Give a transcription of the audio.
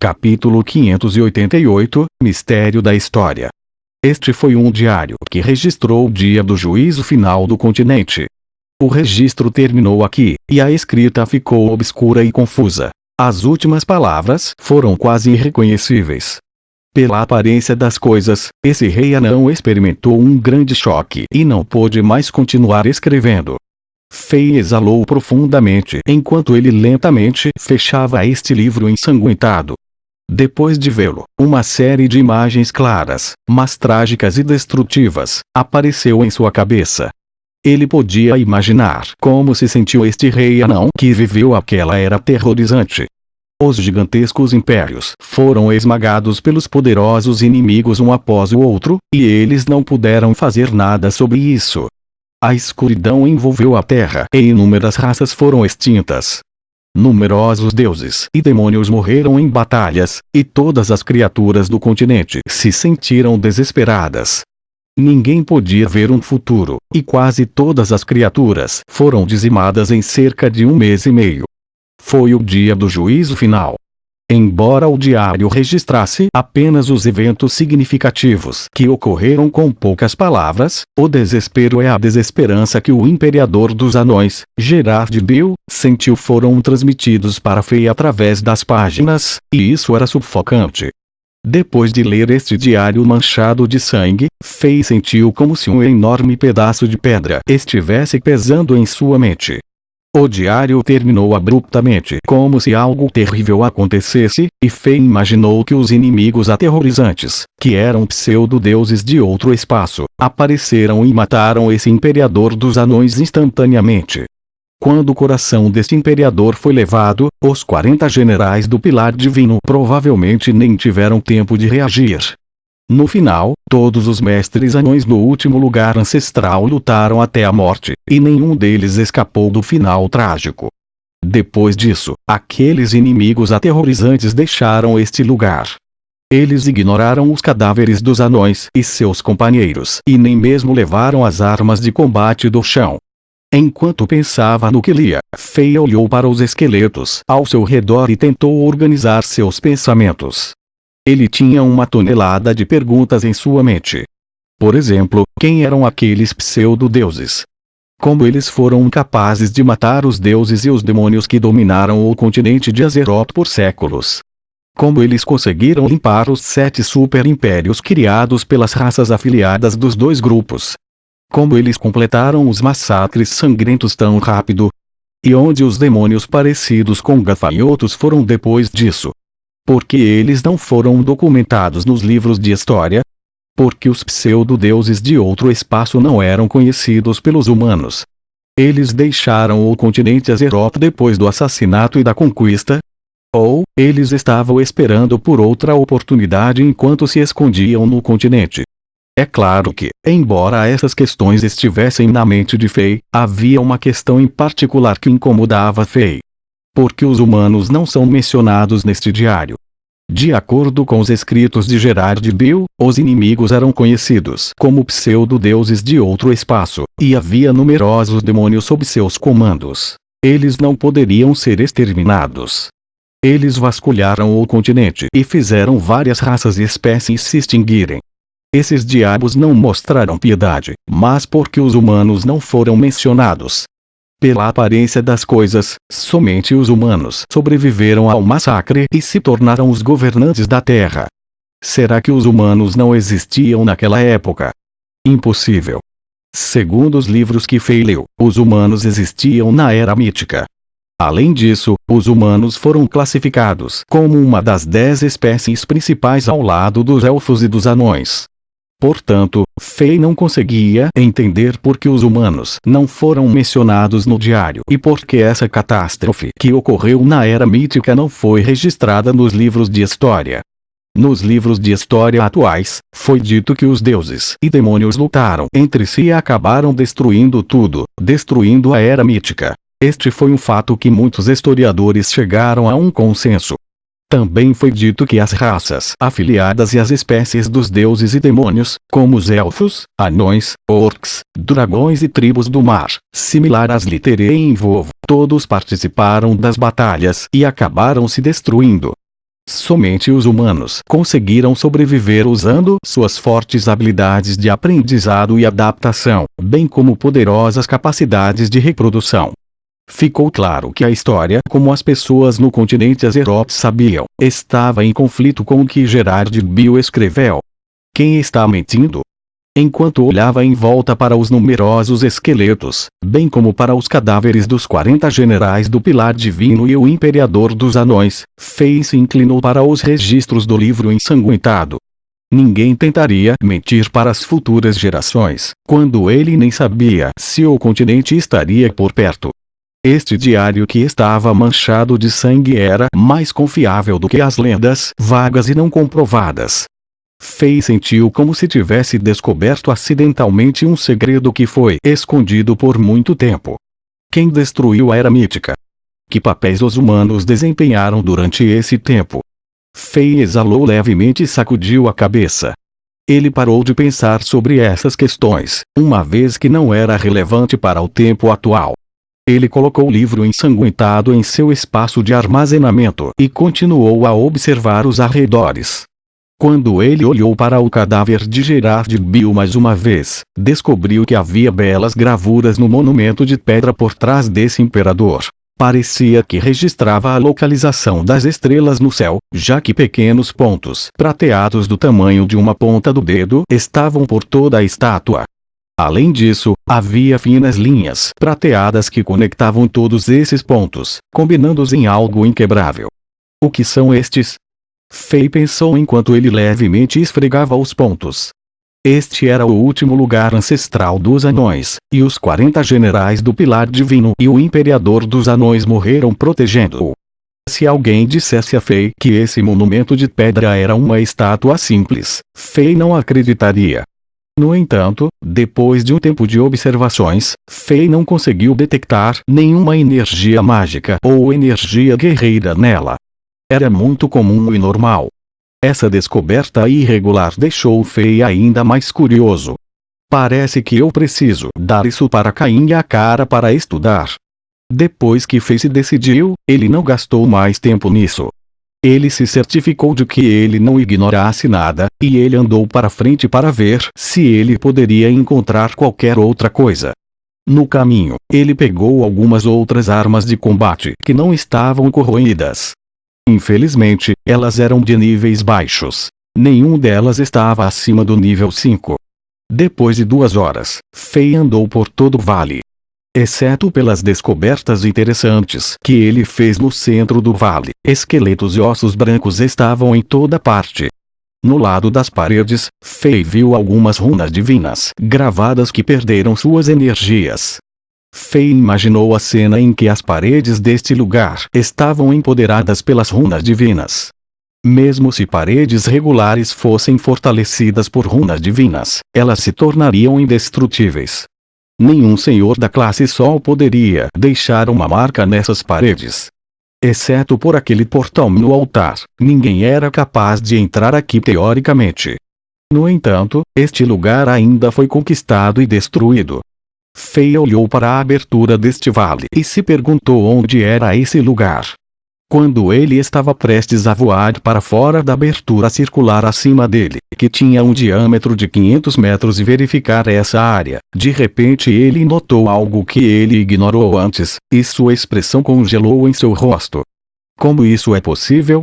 Capítulo 588 – Mistério da História. Este foi um diário que registrou o dia do juízo final do continente. O registro terminou aqui, e a escrita ficou obscura e confusa. As últimas palavras foram quase irreconhecíveis. Pela aparência das coisas, esse rei anão experimentou um grande choque e não pôde mais continuar escrevendo. Fei exalou profundamente enquanto ele lentamente fechava este livro ensanguentado. Depois de vê-lo, uma série de imagens claras, mas trágicas e destrutivas, apareceu em sua cabeça. Ele podia imaginar como se sentiu este rei anão que viveu aquela era aterrorizante. Os gigantescos impérios foram esmagados pelos poderosos inimigos um após o outro, e eles não puderam fazer nada sobre isso. A escuridão envolveu a terra e inúmeras raças foram extintas. Numerosos deuses e demônios morreram em batalhas, e todas as criaturas do continente se sentiram desesperadas. Ninguém podia ver um futuro, e quase todas as criaturas foram dizimadas em cerca de 1 mês e meio. Foi o dia do juízo final. Embora o diário registrasse apenas os eventos significativos que ocorreram com poucas palavras, o desespero e a desesperança que o imperador dos anões, Gerard Bill, sentiu foram transmitidos para Fei através das páginas, e isso era sufocante. Depois de ler este diário manchado de sangue, Fei sentiu como se um enorme pedaço de pedra estivesse pesando em sua mente. O diário terminou abruptamente, como se algo terrível acontecesse, e Fei imaginou que os inimigos aterrorizantes, que eram pseudo-deuses de outro espaço, apareceram e mataram esse imperador dos anões instantaneamente. Quando o coração deste imperador foi levado, os 40 generais do Pilar Divino provavelmente nem tiveram tempo de reagir. No final, todos os mestres anões do último lugar ancestral lutaram até a morte, e nenhum deles escapou do final trágico. Depois disso, aqueles inimigos aterrorizantes deixaram este lugar. Eles ignoraram os cadáveres dos anões e seus companheiros e nem mesmo levaram as armas de combate do chão. Enquanto pensava no que lia, Fei olhou para os esqueletos ao seu redor e tentou organizar seus pensamentos. Ele tinha 1 tonelada de perguntas em sua mente. Por exemplo, quem eram aqueles pseudo-deuses? Como eles foram capazes de matar os deuses e os demônios que dominaram o continente de Azeroth por séculos? Como eles conseguiram limpar os 7 super-impérios criados pelas raças afiliadas dos 2 grupos? Como eles completaram os massacres sangrentos tão rápido? E onde os demônios parecidos com gafanhotos foram depois disso? Por que eles não foram documentados nos livros de história? Porque os pseudo-deuses de outro espaço não eram conhecidos pelos humanos. Eles deixaram o continente Azeroth depois do assassinato e da conquista? Ou, eles estavam esperando por outra oportunidade enquanto se escondiam no continente? É claro que, embora essas questões estivessem na mente de Fei, havia uma questão em particular que incomodava Fei. Porque os humanos não são mencionados neste diário. De acordo com os escritos de Gerard Bill, os inimigos eram conhecidos como pseudo-deuses de outro espaço, e havia numerosos demônios sob seus comandos. Eles não poderiam ser exterminados. Eles vasculharam o continente e fizeram várias raças e espécies se extinguirem. Esses diabos não mostraram piedade, mas porque os humanos não foram mencionados. Pela aparência das coisas, somente os humanos sobreviveram ao massacre e se tornaram os governantes da Terra. Será que os humanos não existiam naquela época? Impossível. Segundo os livros que Fei leu, os humanos existiam na Era Mítica. Além disso, os humanos foram classificados como uma das 10 espécies principais ao lado dos elfos e dos anões. Portanto, Fei não conseguia entender por que os humanos não foram mencionados no diário e por que essa catástrofe que ocorreu na Era Mítica não foi registrada nos livros de história. Nos livros de história atuais, foi dito que os deuses e demônios lutaram entre si e acabaram destruindo tudo, destruindo a Era Mítica. Este foi um fato que muitos historiadores chegaram a um consenso. Também foi dito que as raças afiliadas e as espécies dos deuses e demônios, como os elfos, anões, orcs, dragões e tribos do mar, similar às Litterae em Vovo, todos participaram das batalhas e acabaram se destruindo. Somente os humanos conseguiram sobreviver usando suas fortes habilidades de aprendizado e adaptação, bem como poderosas capacidades de reprodução. Ficou claro que a história, como as pessoas no continente Azeroth sabiam, estava em conflito com o que Gerard Bill escreveu. Quem está mentindo? Enquanto olhava em volta para os numerosos esqueletos, bem como para os cadáveres dos 40 generais do Pilar Divino e o Imperador dos Anões, Faye se inclinou para os registros do livro ensanguentado. Ninguém tentaria mentir para as futuras gerações, quando ele nem sabia se o continente estaria por perto. Este diário que estava manchado de sangue era mais confiável do que as lendas vagas e não comprovadas. Faye sentiu como se tivesse descoberto acidentalmente um segredo que foi escondido por muito tempo. Quem destruiu a Era Mítica? Que papéis os humanos desempenharam durante esse tempo? Faye exalou levemente e sacudiu a cabeça. Ele parou de pensar sobre essas questões, uma vez que não era relevante para o tempo atual. Ele colocou o livro ensanguentado em seu espaço de armazenamento e continuou a observar os arredores. Quando ele olhou para o cadáver de Gerard Bill mais uma vez, descobriu que havia belas gravuras no monumento de pedra por trás desse imperador. Parecia que registrava a localização das estrelas no céu, já que pequenos pontos prateados do tamanho de uma ponta do dedo estavam por toda a estátua. Além disso, havia finas linhas prateadas que conectavam todos esses pontos, combinando-os em algo inquebrável. O que são estes? Faye pensou enquanto ele levemente esfregava os pontos. Este era o último lugar ancestral dos anões, e os 40 generais do Pilar Divino e o Imperador dos Anões morreram protegendo-o. Se alguém dissesse a Faye que esse monumento de pedra era uma estátua simples, Faye não acreditaria. No entanto, depois de um tempo de observações, Faye não conseguiu detectar nenhuma energia mágica ou energia guerreira nela. Era muito comum e normal. Essa descoberta irregular deixou Faye ainda mais curioso. Parece que eu preciso dar isso para Caim e a cara para estudar. Depois que Faye se decidiu, ele não gastou mais tempo nisso. Ele se certificou de que ele não ignorasse nada, e ele andou para frente para ver se ele poderia encontrar qualquer outra coisa. No caminho, ele pegou algumas outras armas de combate que não estavam corroídas. Infelizmente, elas eram de níveis baixos. Nenhum delas estava acima do nível 5. Depois de 2 horas, Faye andou por todo o vale. Exceto pelas descobertas interessantes que ele fez no centro do vale, esqueletos e ossos brancos estavam em toda parte. No lado das paredes, Faye viu algumas runas divinas gravadas que perderam suas energias. Faye imaginou a cena em que as paredes deste lugar estavam empoderadas pelas runas divinas. Mesmo se paredes regulares fossem fortalecidas por runas divinas, elas se tornariam indestrutíveis. Nenhum senhor da classe Sol poderia deixar uma marca nessas paredes. Exceto por aquele portal no altar, ninguém era capaz de entrar aqui teoricamente. No entanto, este lugar ainda foi conquistado e destruído. Faye olhou para a abertura deste vale e se perguntou onde era esse lugar. Quando ele estava prestes a voar para fora da abertura circular acima dele, que tinha um diâmetro de 500 metros e verificar essa área, de repente ele notou algo que ele ignorou antes, e sua expressão congelou em seu rosto. Como isso é possível?